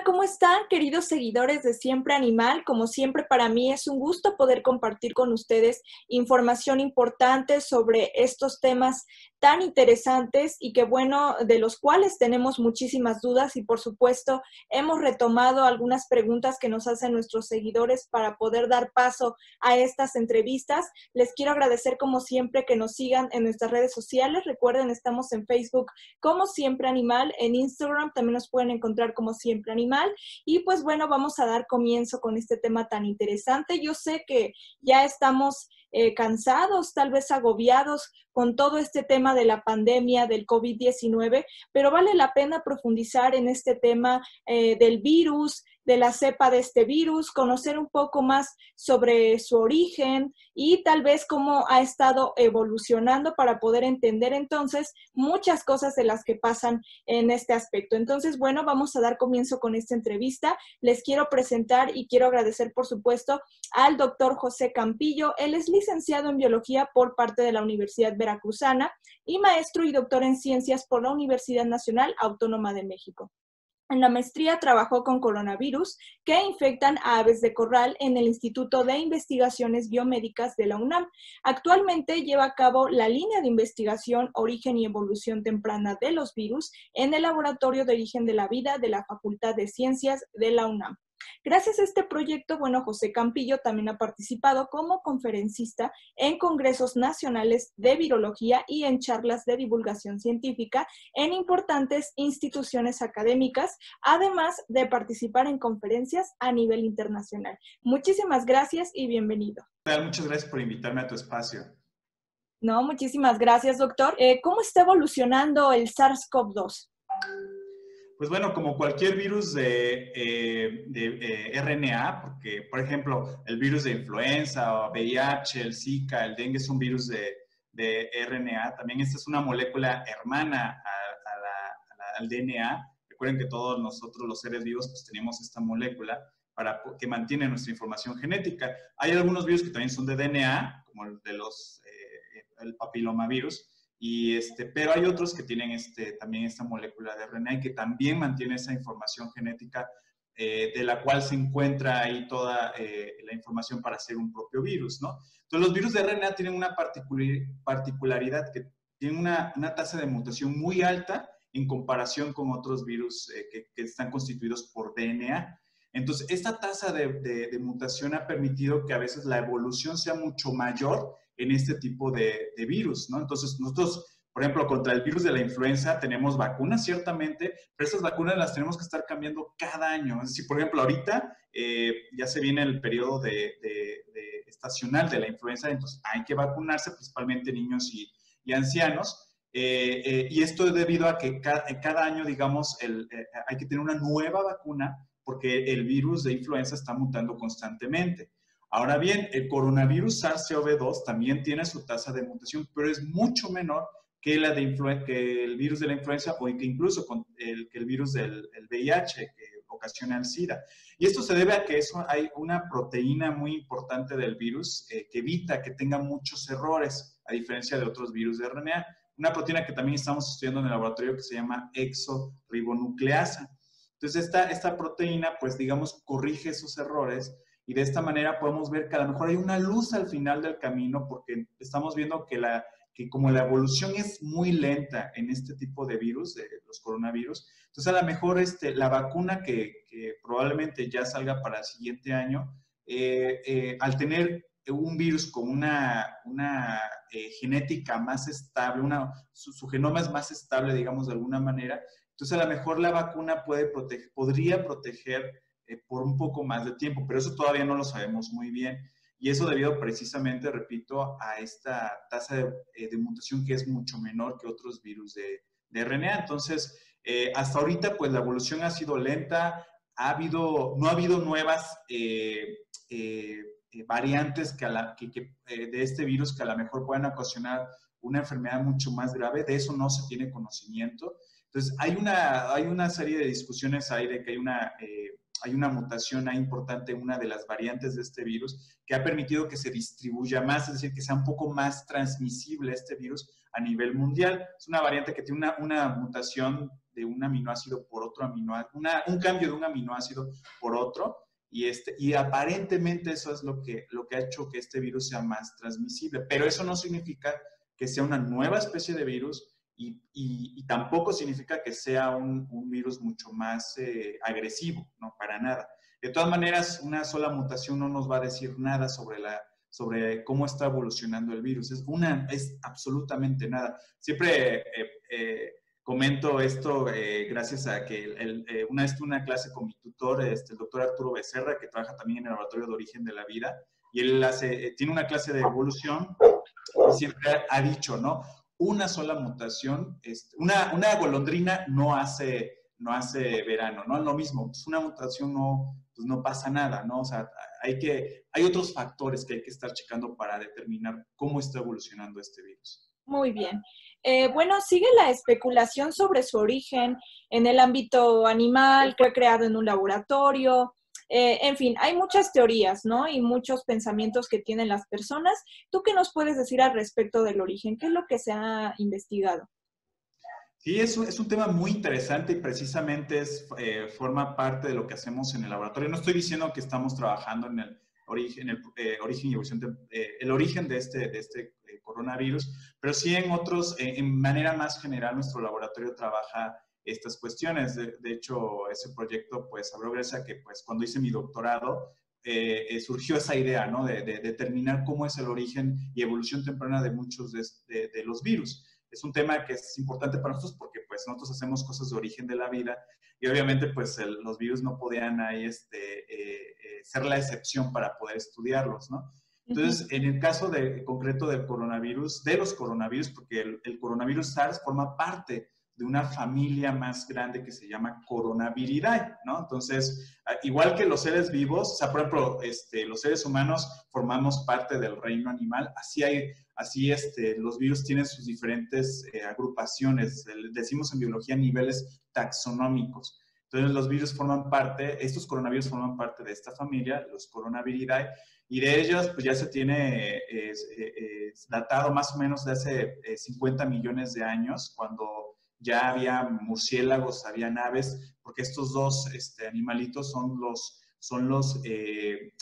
Hola, ¿cómo están, queridos seguidores de Siempre Animal? Como siempre, para mí es un gusto poder compartir con ustedes información importante sobre estos temas tan interesantes y que, bueno, de los cuales tenemos muchísimas dudas y, por supuesto, hemos retomado algunas preguntas que nos hacen nuestros seguidores para poder dar paso a estas entrevistas. Les quiero agradecer, como siempre, que nos sigan en nuestras redes sociales. Recuerden, estamos en Facebook como Siempre Animal, en Instagram también nos pueden encontrar como Siempre Animal. Y pues bueno, vamos a dar comienzo con este tema tan interesante. Yo sé que ya estamos cansados, tal vez agobiados con todo este tema de la pandemia del COVID-19, pero vale la pena profundizar en este tema del virus, de la cepa de este virus, conocer un poco más sobre su origen y tal vez cómo ha estado evolucionando para poder entender entonces muchas cosas de las que pasan en este aspecto. Entonces, bueno, vamos a dar comienzo con esta entrevista. Les quiero presentar y quiero agradecer, por supuesto, al doctor José Campillo. Él es licenciado en Biología por parte de la Universidad Veracruzana y maestro y doctor en Ciencias por la Universidad Nacional Autónoma de México. En la maestría trabajó con coronavirus que infectan a aves de corral en el Instituto de Investigaciones Biomédicas de la UNAM. Actualmente lleva a cabo la línea de investigación Origen y Evolución Temprana de los Virus en el Laboratorio de Origen de la Vida de la Facultad de Ciencias de la UNAM. Gracias a este proyecto, bueno, José Campillo también ha participado como conferencista en congresos nacionales de virología y en charlas de divulgación científica en importantes instituciones académicas, además de participar en conferencias a nivel internacional. Muchísimas gracias y bienvenido. Muchas gracias por invitarme a tu espacio. No, muchísimas gracias, doctor. ¿Cómo está evolucionando el SARS-CoV-2? Pues bueno, como cualquier virus de RNA, porque, por ejemplo, el virus de influenza o VIH, el Zika, el dengue son virus de RNA. También esta es una molécula hermana al DNA. Recuerden que todos nosotros, los seres vivos, pues tenemos esta molécula que mantiene nuestra información genética. Hay algunos virus que también son de DNA, como el de el papilomavirus, pero hay otros que tienen también esta molécula de RNA y que también mantiene esa información genética de la cual se encuentra ahí toda la información para hacer un propio virus, ¿no? Entonces, los virus de RNA tienen una particularidad que tienen una tasa de mutación muy alta en comparación con otros virus que están constituidos por DNA. Entonces, esta tasa de mutación ha permitido que a veces la evolución sea mucho mayor en este tipo de virus, ¿no? Entonces, nosotros, por ejemplo, contra el virus de la influenza tenemos vacunas, ciertamente, pero estas vacunas las tenemos que estar cambiando cada año. Es decir, por ejemplo, ahorita ya se viene el periodo estacional de la influenza, entonces hay que vacunarse, principalmente niños y ancianos. Y esto es debido a que cada año, digamos, hay que tener una nueva vacuna porque el virus de influenza está mutando constantemente. Ahora bien, el coronavirus SARS-CoV-2 también tiene su tasa de mutación, pero es mucho menor que que el virus de la influenza o que incluso que el virus del VIH que ocasiona el SIDA. Y esto se debe a que hay una proteína muy importante del virus que evita que tenga muchos errores, a diferencia de otros virus de RNA. Una proteína que también estamos estudiando en el laboratorio que se llama exoribonucleasa. Entonces, esta proteína, pues digamos, corrige esos errores y de esta manera podemos ver que a lo mejor hay una luz al final del camino porque estamos viendo que como la evolución es muy lenta en este tipo de virus, de los coronavirus, entonces a lo mejor la vacuna que probablemente ya salga para el siguiente año, al tener un virus con una genética más estable, su genoma es más estable, digamos, de alguna manera, entonces a lo mejor la vacuna podría proteger por un poco más de tiempo, pero eso todavía no lo sabemos muy bien. Y eso debido precisamente, repito, a esta tasa de mutación que es mucho menor que otros virus de RNA. Entonces, hasta ahorita, pues la evolución ha sido lenta, no ha habido nuevas variantes de este virus que a lo mejor puedan ocasionar una enfermedad mucho más grave. De eso no se tiene conocimiento. Entonces, hay una serie de discusiones ahí de que hay una mutación ahí importante en una de las variantes de este virus que ha permitido que se distribuya más, es decir, que sea un poco más transmisible este virus a nivel mundial. Es una variante que tiene una mutación de un aminoácido por otro aminoácido, un cambio de un aminoácido por otro, y aparentemente eso es lo que ha hecho que este virus sea más transmisible, pero eso no significa que sea una nueva especie de virus y tampoco significa que sea un virus mucho más agresivo, no, para nada. De todas maneras, una sola mutación no nos va a decir nada sobre cómo está evolucionando el virus. Es absolutamente nada. Siempre comento esto gracias a que una vez tuve una clase con mi tutor, el doctor Arturo Becerra, que trabaja también en el Laboratorio de Origen de la Vida, y él tiene una clase de evolución y siempre ha dicho, ¿no? Una sola mutación, una golondrina no hace verano, ¿no? Lo mismo, pues una mutación pues no pasa nada, ¿no? O sea, hay otros factores que hay que estar checando para determinar cómo está evolucionando este virus. Muy bien. Bueno, sigue la especulación sobre su origen en el ámbito animal, fue creado en un laboratorio, en fin, hay muchas teorías, ¿no? Y muchos pensamientos que tienen las personas. ¿Tú qué nos puedes decir al respecto del origen? ¿Qué es lo que se ha investigado? Sí, es un tema muy interesante y precisamente forma parte de lo que hacemos en el laboratorio. No estoy diciendo que estamos trabajando en el origen, origen y evolución el origen de este coronavirus, pero sí en otros, en manera más general, nuestro laboratorio trabaja estas cuestiones. De hecho, ese proyecto pues abrió gracias a que pues cuando hice mi doctorado surgió esa idea, ¿no? De determinar cómo es el origen y evolución temprana de muchos de los virus. Es un tema que es importante para nosotros porque pues nosotros hacemos cosas de origen de la vida y obviamente pues los virus no podían ahí ser la excepción para poder estudiarlos, ¿no? Entonces, en el caso concreto del coronavirus, de los coronavirus, porque el coronavirus SARS forma parte de una familia más grande que se llama Coronaviridae, ¿no? Entonces, igual que los seres vivos, o sea, por ejemplo, los seres humanos formamos parte del reino animal, los virus tienen sus diferentes agrupaciones, decimos en biología niveles taxonómicos. Entonces, los virus estos coronavirus forman parte de esta familia, los Coronaviridae, y de ellos, pues ya se tiene datado más o menos de hace 50 millones de años, cuando ya había murciélagos, había aves, porque estos dos animalitos son los que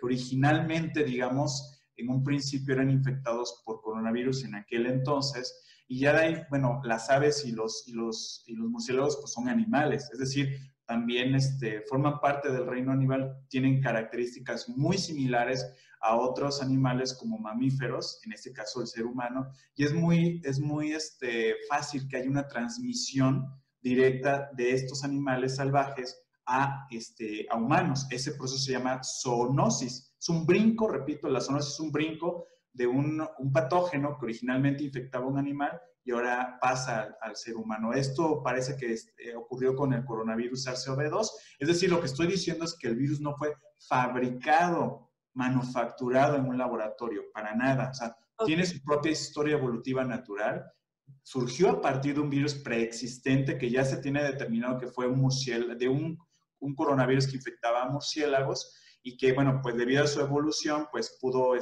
originalmente, digamos, en un principio eran infectados por coronavirus en aquel entonces, y ya de ahí, bueno, las aves y los murciélagos pues son animales, es decir, también forman parte del reino animal, tienen características muy similares a otros animales como mamíferos, en este caso el ser humano, y es muy fácil que haya una transmisión directa de estos animales salvajes a humanos. Ese proceso se llama zoonosis. Es un brinco, repito, la zoonosis es un brinco de un patógeno que originalmente infectaba a un animal y ahora pasa al ser humano. Esto parece que ocurrió con el coronavirus SARS-CoV-2. Es decir, lo que estoy diciendo es que el virus no fue fabricado, manufacturado en un laboratorio, para nada. O sea, tiene su propia historia evolutiva natural. Surgió a partir de un virus preexistente que ya se tiene determinado que fue un coronavirus que infectaba a murciélagos y que, bueno, pues debido a su evolución, pues pudo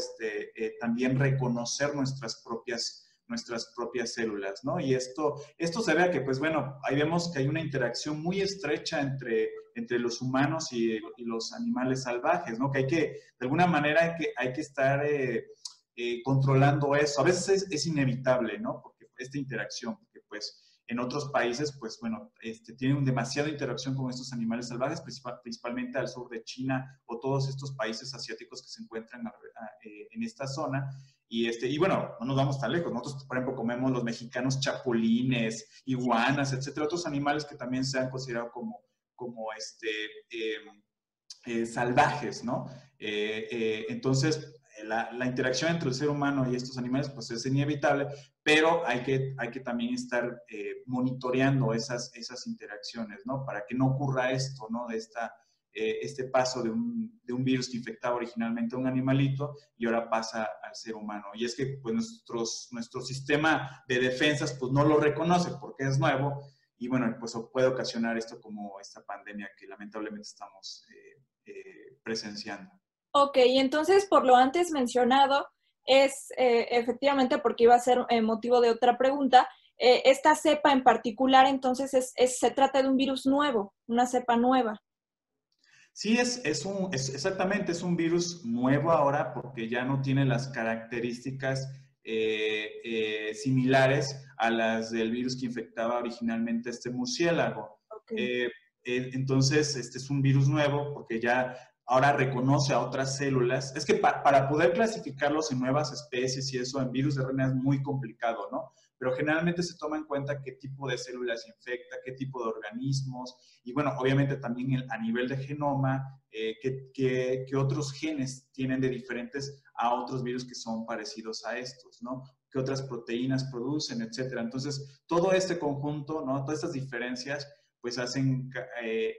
también reconocer nuestras propias células, ¿no? Y esto se ve a que, pues bueno, ahí vemos que hay una interacción muy estrecha entre los humanos y los animales salvajes, ¿no? Que de alguna manera hay que estar controlando eso. A veces es inevitable, ¿no? Porque esta interacción, porque pues en otros países, pues bueno, tienen demasiada interacción con estos animales salvajes, principalmente al sur de China o todos estos países asiáticos que se encuentran en esta zona. Y bueno, no nos vamos tan lejos. Nosotros, por ejemplo, comemos los mexicanos chapulines, iguanas, etcétera, otros animales que también se han considerado como salvajes, ¿no? Entonces, la interacción entre el ser humano y estos animales pues es inevitable, pero hay que también estar monitoreando esas interacciones, ¿no? Para que no ocurra esto, ¿no? De este paso de un virus que infectaba originalmente a un animalito y ahora pasa al ser humano. Y es que pues nuestro sistema de defensas pues no lo reconoce porque es nuevo y bueno, pues puede ocasionar esto como esta pandemia que lamentablemente estamos presenciando. Ok, entonces por lo antes mencionado, es efectivamente porque iba a ser motivo de otra pregunta, esta cepa en particular, entonces se trata de un virus nuevo, una cepa nueva. Sí, exactamente, es un virus nuevo ahora porque ya no tiene las características similares a las del virus que infectaba originalmente este murciélago. Okay. Eh, entonces, este es un virus nuevo porque ya ahora reconoce a otras células. Es que para poder clasificarlos en nuevas especies y eso en virus de RNA es muy complicado, ¿no? Pero generalmente se toma en cuenta qué tipo de células infecta, qué tipo de organismos, y bueno, obviamente también a nivel de genoma, qué otros genes tienen de diferentes a otros virus que son parecidos a estos, ¿no? Qué otras proteínas producen, etcétera. Entonces, todo este conjunto, ¿no? Todas estas diferencias, pues hacen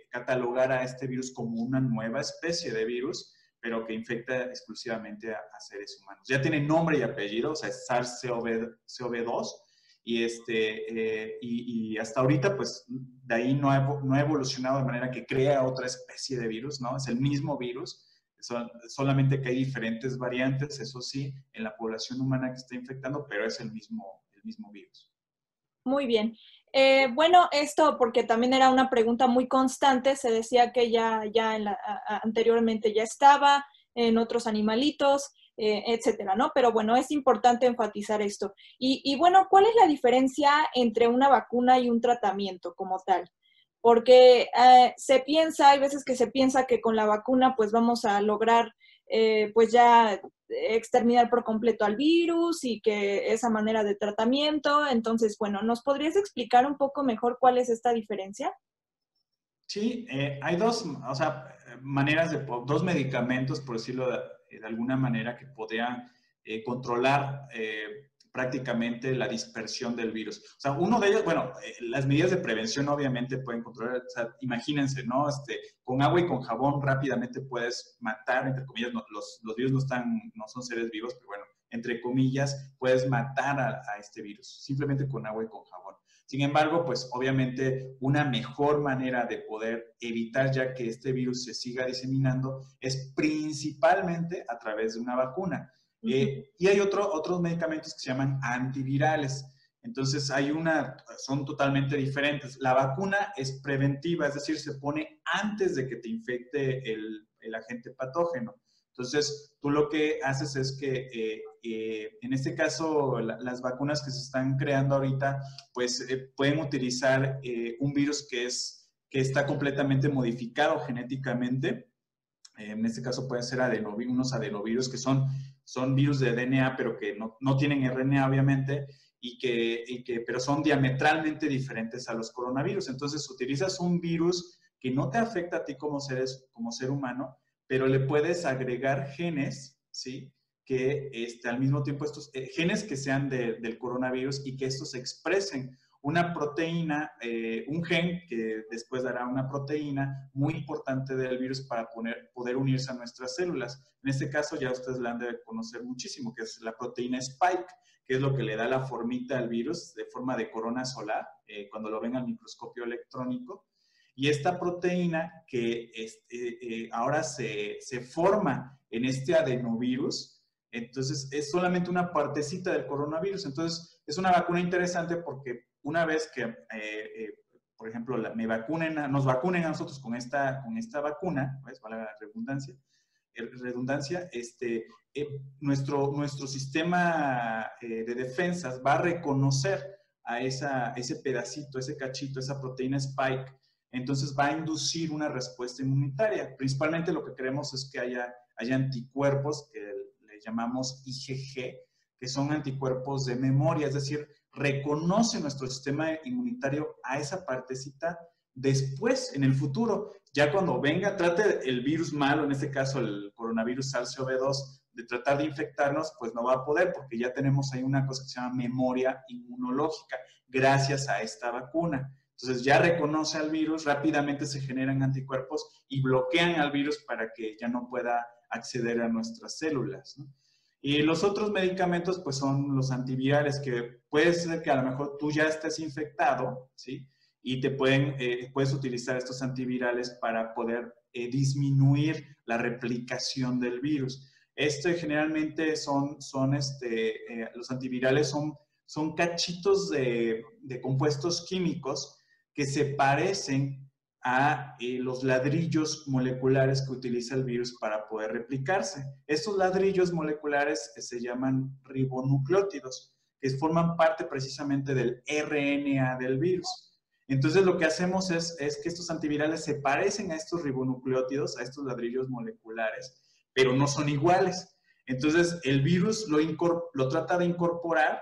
catalogar a este virus como una nueva especie de virus, pero que infecta exclusivamente a seres humanos. Ya tiene nombre y apellido, o sea, es SARS-CoV-2, y hasta ahorita, pues, de ahí no ha evolucionado de manera que crea otra especie de virus, ¿no? Es el mismo virus, solamente que hay diferentes variantes, eso sí, en la población humana que está infectando, pero es el mismo virus. Muy bien. Bueno, esto porque también era una pregunta muy constante, se decía que ya anteriormente ya estaba en otros animalitos, etcétera, ¿no? Pero bueno, es importante enfatizar esto. Y bueno, ¿cuál es la diferencia entre una vacuna y un tratamiento como tal? Porque hay veces que se piensa que con la vacuna pues vamos a lograr pues ya exterminar por completo al virus y que esa manera de tratamiento. Entonces, bueno, ¿nos podrías explicar un poco mejor cuál es esta diferencia? Sí, hay dos, o sea, dos medicamentos, por decirlo de alguna manera, que podrían controlar prácticamente la dispersión del virus. O sea, uno de ellos, bueno, las medidas de prevención obviamente pueden controlar, o sea, imagínense, ¿no? Con agua y con jabón rápidamente puedes matar, entre comillas, los virus no son seres vivos, pero bueno, entre comillas, puedes matar a este virus, simplemente con agua y con jabón. Sin embargo, pues obviamente una mejor manera de poder evitar ya que este virus se siga diseminando es principalmente a través de una vacuna. Y hay otros medicamentos que se llaman antivirales. Entonces, son totalmente diferentes. La vacuna es preventiva, es decir, se pone antes de que te infecte el agente patógeno. Entonces, tú lo que haces es que, en este caso, las vacunas que se están creando ahorita, pues pueden utilizar un virus que está completamente modificado genéticamente. En este caso pueden ser unos adenovirus que son virus de DNA, pero que no tienen RNA, obviamente, pero son diametralmente diferentes a los coronavirus. Entonces, utilizas un virus que no te afecta a ti como ser humano, pero le puedes agregar genes, ¿sí? Que al mismo tiempo estos genes que sean del coronavirus y que estos se expresen una proteína, un gen que después dará una proteína muy importante del virus para poder unirse a nuestras células. En este caso ya ustedes la han de conocer muchísimo, que es la proteína Spike, que es lo que le da la formita al virus de forma de corona solar, cuando lo ven al microscopio electrónico. Y esta proteína que ahora se forma en este adenovirus, entonces es solamente una partecita del coronavirus. Entonces es una vacuna interesante porque una vez que, por ejemplo, nos vacunen a nosotros con esta vacuna, ¿ves? Vale la redundancia, nuestro sistema de defensas va a reconocer a ese pedacito, ese cachito, esa proteína Spike. Entonces va a inducir una respuesta inmunitaria. Principalmente lo que queremos es que haya anticuerpos que le llamamos IgG, que son anticuerpos de memoria, es decir, reconoce nuestro sistema inmunitario a esa partecita después, en el futuro. Ya cuando trate el virus malo, en este caso el coronavirus SARS-CoV-2, de tratar de infectarnos, pues no va a poder porque ya tenemos ahí una cosa que se llama memoria inmunológica, gracias a esta vacuna. Entonces ya reconoce al virus, rápidamente se generan anticuerpos y bloquean al virus para que ya no pueda acceder a nuestras células, ¿no? Y los otros medicamentos, pues son los antivirales, que puede ser que a lo mejor tú ya estés infectado, ¿sí? Y puedes utilizar estos antivirales para poder disminuir la replicación del virus. Generalmente los antivirales son son cachitos de compuestos químicos que se parecen a los ladrillos moleculares que utiliza el virus para poder replicarse. Estos ladrillos moleculares se llaman ribonucleótidos, que forman parte precisamente del RNA del virus. Entonces, lo que hacemos es que estos antivirales se parecen a estos ribonucleótidos, a estos ladrillos moleculares, pero no son iguales. Entonces, el virus lo trata de incorporar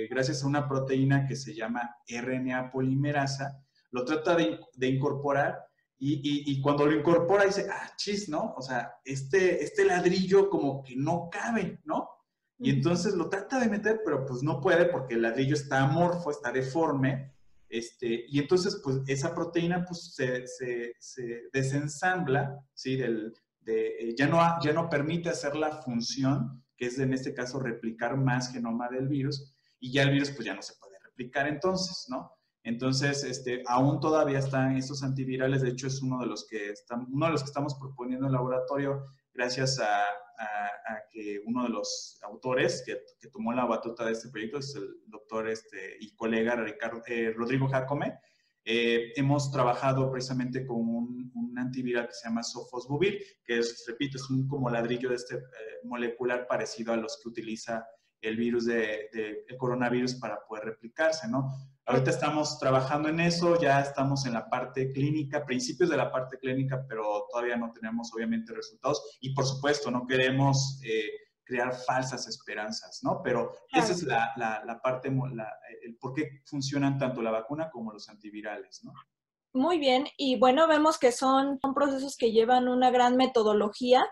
gracias a una proteína que se llama RNA polimerasa, lo trata de incorporar y cuando lo incorpora dice, ah, chis, ¿no? O sea, este ladrillo como que no cabe, ¿no? Y entonces lo trata de meter, pero pues no puede porque el ladrillo está amorfo, está deforme, y entonces pues esa proteína pues se desensambla, ¿sí? Ya no permite hacer la función, que es en este caso replicar más genoma del virus, y ya el virus pues ya no se puede replicar entonces, ¿no? Entonces, aún todavía están estos antivirales, de hecho es uno de los que estamos proponiendo en el laboratorio, gracias a que uno de los autores que tomó la batuta de este proyecto es el doctor y colega Rodrigo Jacome. Hemos trabajado precisamente con un antiviral que se llama sofosbuvir, que es, repito, es un como ladrillo de molecular parecido a los que utiliza el virus el coronavirus para poder replicarse, ¿no? Ahorita estamos trabajando en eso, ya estamos en la parte clínica, principios de la parte clínica, pero todavía no tenemos obviamente resultados y por supuesto no queremos crear falsas esperanzas, ¿no? Pero claro, esa es la parte, el por qué funcionan tanto la vacuna como los antivirales, ¿no? Muy bien, y bueno, vemos que son procesos que llevan una gran metodología.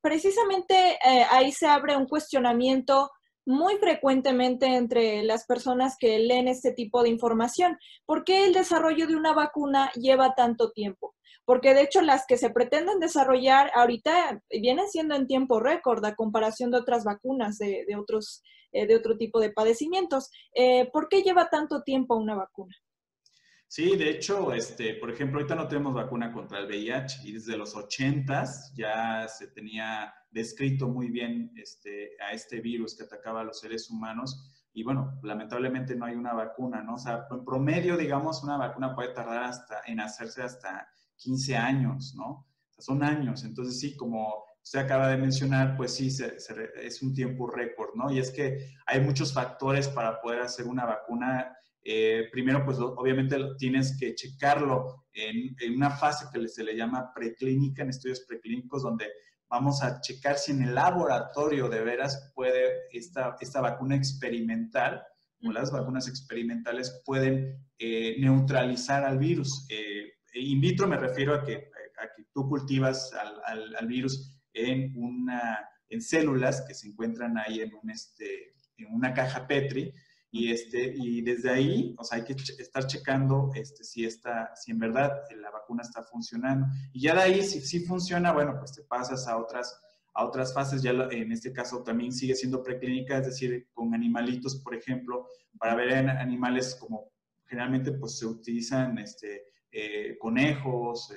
Precisamente ahí se abre un cuestionamiento muy frecuentemente entre las personas que leen este tipo de información. ¿Por qué el desarrollo de una vacuna lleva tanto tiempo? Porque de hecho las que se pretenden desarrollar ahorita vienen siendo en tiempo récord a comparación de otras vacunas de otro tipo de padecimientos. ¿Por qué lleva tanto tiempo una vacuna? Sí, de hecho, por ejemplo, ahorita no tenemos vacuna contra el VIH y desde los 80s ya se tenía descrito muy bien a este virus que atacaba a los seres humanos y bueno, lamentablemente no hay una vacuna, ¿no? O sea, en promedio, digamos, una vacuna puede tardar en hacerse hasta 15 años, ¿no? O sea, son años, entonces sí, como usted acaba de mencionar, pues sí, es un tiempo récord, ¿no? Y es que hay muchos factores para poder hacer una vacuna. Primero, pues obviamente tienes que checarlo en una fase que se le llama preclínica, en estudios preclínicos, donde vamos a checar si en el laboratorio de veras puede esta vacuna experimental, o las vacunas experimentales pueden neutralizar al virus. In vitro me refiero a que tú cultivas al virus en células que se encuentran ahí en una caja Petri, y desde ahí, o sea, hay que estar checando si en verdad la vacuna está funcionando. Y ya de ahí, si funciona, bueno, pues te pasas a otras fases. Ya en este caso también sigue siendo preclínica, es decir, con animalitos, por ejemplo, para ver en animales como generalmente pues se utilizan conejos,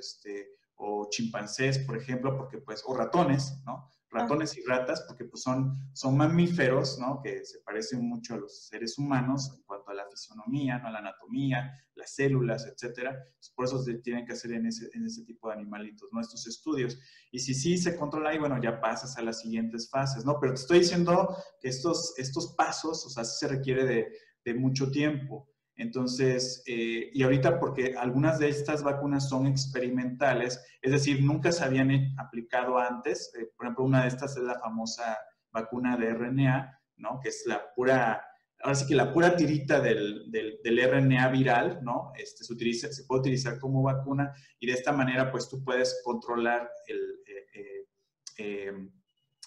o chimpancés, por ejemplo, porque pues, o ratones, ¿no? Ratones y ratas, porque pues son mamíferos, ¿no? Que se parecen mucho a los seres humanos en cuanto a la fisonomía, ¿no? A la anatomía, las células, etcétera. Por eso se tienen que hacer en ese tipo de animalitos, ¿no? Estos estudios. Y si sí se controla ahí, bueno, ya pasas a las siguientes fases, ¿no? Pero te estoy diciendo que estos pasos, o sea, sí se requiere de mucho tiempo. Entonces, y ahorita porque algunas de estas vacunas son experimentales, es decir, nunca se habían aplicado antes. Por ejemplo, una de estas es la famosa vacuna de RNA, ¿no? Que es ahora sí que la pura tirita del RNA viral, ¿no? Se puede utilizar como vacuna y de esta manera, pues tú puedes controlar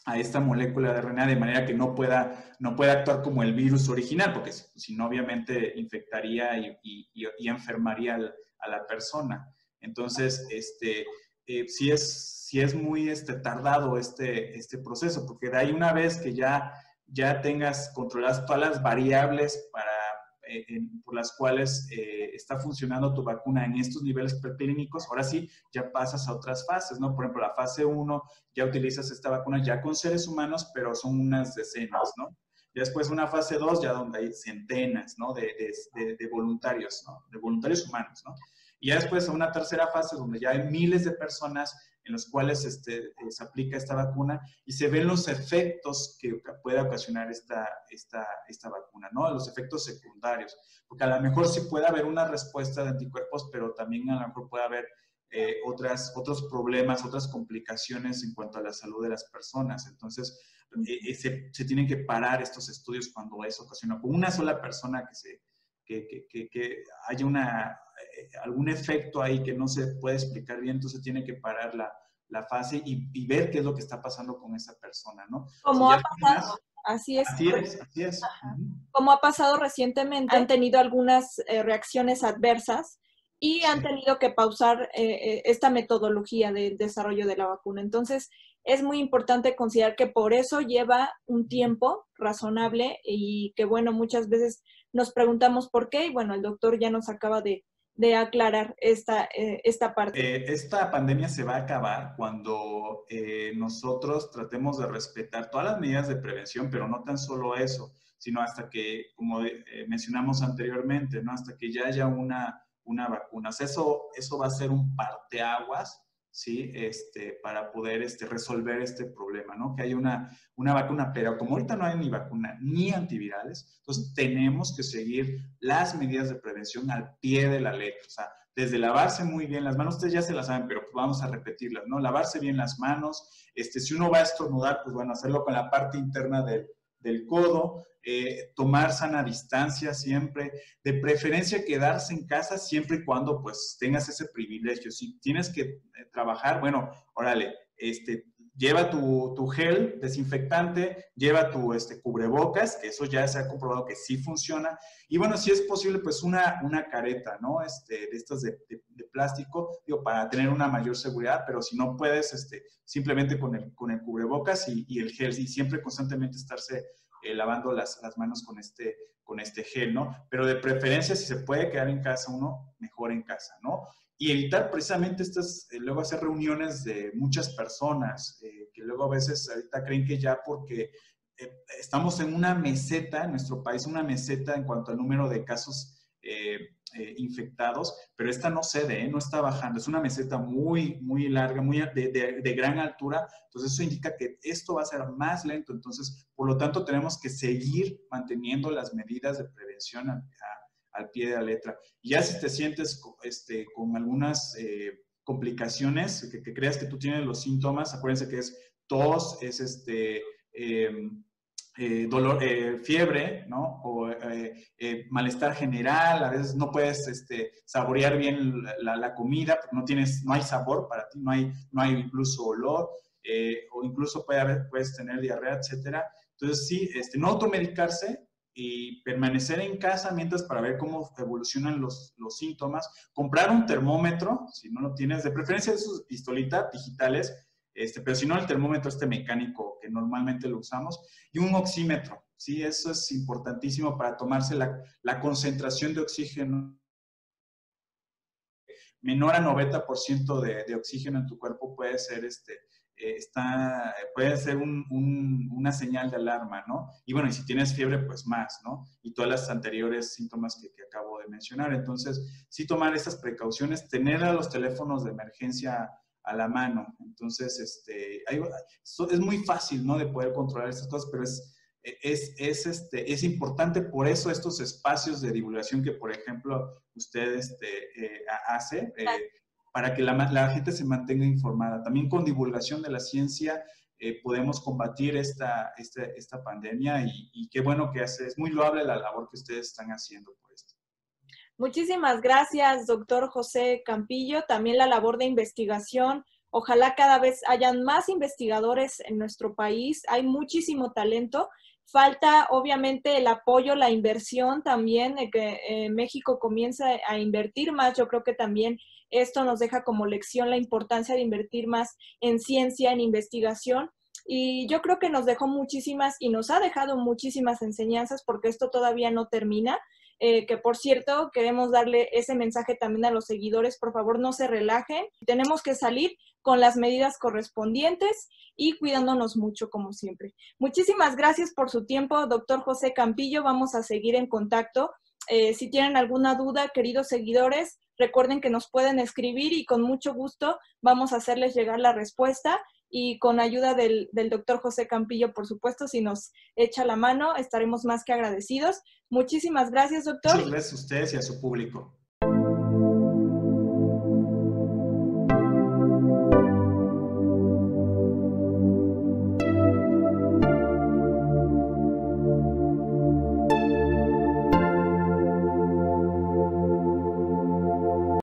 a esta molécula de RNA de manera que no pueda actuar como el virus original, porque si no, obviamente infectaría y enfermaría a la persona. Entonces, sí es muy tardado este proceso, porque de ahí una vez que ya tengas controladas todas las variables por las cuales está funcionando tu vacuna en estos niveles preclínicos, ahora sí ya pasas a otras fases, ¿no? Por ejemplo, la fase 1 ya utilizas esta vacuna ya con seres humanos, pero son unas decenas, ¿no? Y después una fase 2, ya donde hay centenas, ¿no? de voluntarios, ¿no? De voluntarios humanos, ¿no? Y ya después una tercera fase donde ya hay miles de personas en los cuales se aplica esta vacuna y se ven los efectos que puede ocasionar esta vacuna, ¿no? Los efectos secundarios. Porque a lo mejor sí puede haber una respuesta de anticuerpos, pero también a lo mejor puede haber otros problemas, otras complicaciones en cuanto a la salud de las personas. Entonces, se tienen que parar estos estudios cuando eso ocasiona. Con una sola persona que haya algún efecto ahí que no se puede explicar bien, entonces tiene que parar la fase y ver qué es lo que está pasando con esa persona, ¿no? Como Si ya ha pasado, así es. así es, así es. Como ha pasado recientemente, han tenido algunas reacciones adversas y han tenido que pausar esta metodología del desarrollo de la vacuna. Entonces, es muy importante considerar que por eso lleva un tiempo razonable y que, bueno, muchas veces nos preguntamos por qué y, bueno, el doctor ya nos acaba de aclarar esta parte. Esta pandemia se va a acabar cuando nosotros tratemos de respetar todas las medidas de prevención, pero no tan solo eso, sino hasta que, como mencionamos anteriormente, ¿no? Hasta que ya haya una vacuna. O sea, eso va a ser un parteaguas, ¿sí? Para poder resolver este problema, ¿no? Que haya una vacuna, pero como ahorita no hay ni vacuna ni antivirales, entonces tenemos que seguir las medidas de prevención al pie de la letra. O sea, desde lavarse muy bien las manos, ustedes ya se las saben, pero pues vamos a repetirlas, ¿no? Lavarse bien las manos, si uno va a estornudar, pues bueno, hacerlo con la parte interna del codo, tomar sana distancia siempre, de preferencia quedarse en casa siempre y cuando pues tengas ese privilegio. Si tienes que trabajar, bueno, órale, lleva tu gel desinfectante, lleva tu cubrebocas, que eso ya se ha comprobado que sí funciona. Y bueno, si es posible, pues una careta, ¿no? De estas de plástico, digo, para tener una mayor seguridad, pero si no puedes, simplemente con el cubrebocas y el gel, y siempre constantemente estarse lavando las manos con este gel, ¿no? Pero de preferencia, si se puede quedar en casa uno, mejor en casa, ¿no? Y evitar precisamente luego hacer reuniones de muchas personas, que luego a veces ahorita creen que ya porque estamos en una meseta, en nuestro país, una meseta en cuanto al número de casos infectados, pero esta no cede, no está bajando, es una meseta muy, muy larga, muy de gran altura, entonces eso indica que esto va a ser más lento, entonces, por lo tanto, tenemos que seguir manteniendo las medidas de prevención al pie de la letra. Y ya si te sientes con algunas complicaciones, que creas que tú tienes los síntomas, acuérdense que es tos, es dolor, fiebre, ¿no? O malestar general, a veces no puedes saborear bien la comida, porque no hay sabor para ti, no hay incluso olor, o incluso puedes tener diarrea, etcétera. Entonces, sí, no automedicarse y permanecer en casa mientras para ver cómo evolucionan los síntomas. Comprar un termómetro, si no lo tienes, de preferencia de esos pistolitas digitales, pero si no, el termómetro mecánico que normalmente lo usamos, y un oxímetro, ¿sí? Eso es importantísimo para tomarse la concentración de oxígeno. Menor a 90% de oxígeno en tu cuerpo puede ser, puede ser una señal de alarma, ¿no? Y bueno, y si tienes fiebre, pues más, ¿no? Y todas las anteriores síntomas que acabo de mencionar. Entonces, sí tomar esas precauciones, tener a los teléfonos de emergencia a la mano. Entonces, es muy fácil, ¿no? De poder controlar estas cosas, pero es importante, por eso estos espacios de divulgación que, por ejemplo, usted hace, para que la gente se mantenga informada. También con divulgación de la ciencia podemos combatir esta pandemia y qué bueno que hace. Es muy loable la labor que ustedes están haciendo por esto. Muchísimas gracias, doctor José Campillo. También la labor de investigación. Ojalá cada vez hayan más investigadores en nuestro país. Hay muchísimo talento. Falta, obviamente, el apoyo, la inversión también, de que México comience a invertir más. Yo creo que también esto nos deja como lección la importancia de invertir más en ciencia, en investigación. Y yo creo que nos dejó muchísimas y nos ha dejado muchísimas enseñanzas porque esto todavía no termina. que por cierto, queremos darle ese mensaje también a los seguidores, por favor no se relajen, tenemos que salir con las medidas correspondientes y cuidándonos mucho como siempre. Muchísimas gracias por su tiempo, doctor José Campillo, vamos a seguir en contacto. Si tienen alguna duda, queridos seguidores, recuerden que nos pueden escribir y con mucho gusto vamos a hacerles llegar la respuesta y con ayuda del doctor José Campillo, por supuesto, si nos echa la mano, estaremos más que agradecidos. Muchísimas gracias, doctor. Muchas gracias a ustedes y a su público.